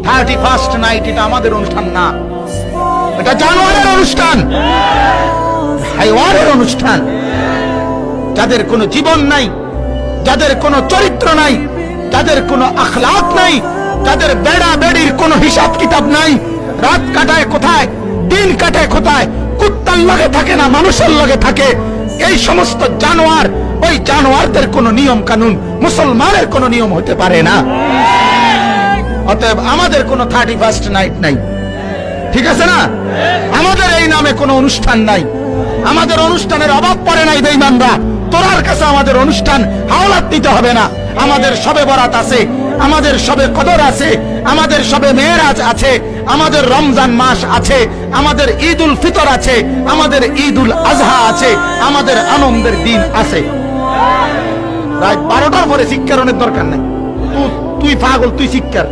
31st night এটা আমাদের অনুষ্ঠান না, এটা জানোয়ারের অনুষ্ঠান, হাইওয়ানের অনুষ্ঠান। যাদের কোনো জীবন নাই, যাদের কোনো চরিত্র নাই, যাদের কোনো আখলাক নাই, যাদের বেড়া বেড়ির কোনো হিসাব কিতাব নাই, রাত কাটায় কোথায়, দিন কাটায় কোথায়, কুত্তার লগে থাকে না মানুষের লগে থাকে, এই সমস্ত জানোয়ার, ওই জানোয়ারদের কোনো নিয়ম কানুন মুসলমানের কোনো নিয়ম হতে পারে না। অতএব আমাদের কোনো 31st নাইট নাই, ঠিক আছে না? আমাদের এই নামে কোনো অনুষ্ঠান নাই, আমাদের অনুষ্ঠানের অভাব পড়ে নাই বেঈমানরা। তোরার কাছে আমাদের অনুষ্ঠান হাওলাত দিতে হবে না। আমাদের শবে বরাত আছে, আমাদের শবে কদর আছে, আমাদের শবে মেরাজ আছে, আমাদের রমজান মাস আছে, আমাদের ঈদুল ফিতর আছে, আমাদের ঈদুল আজহা আছে, আমাদের আনন্দের দিন আছে। রাত 12টার পরে শিক্ষার অনেক দরকার নাই। তুই পাগল, তুই শিক্ষার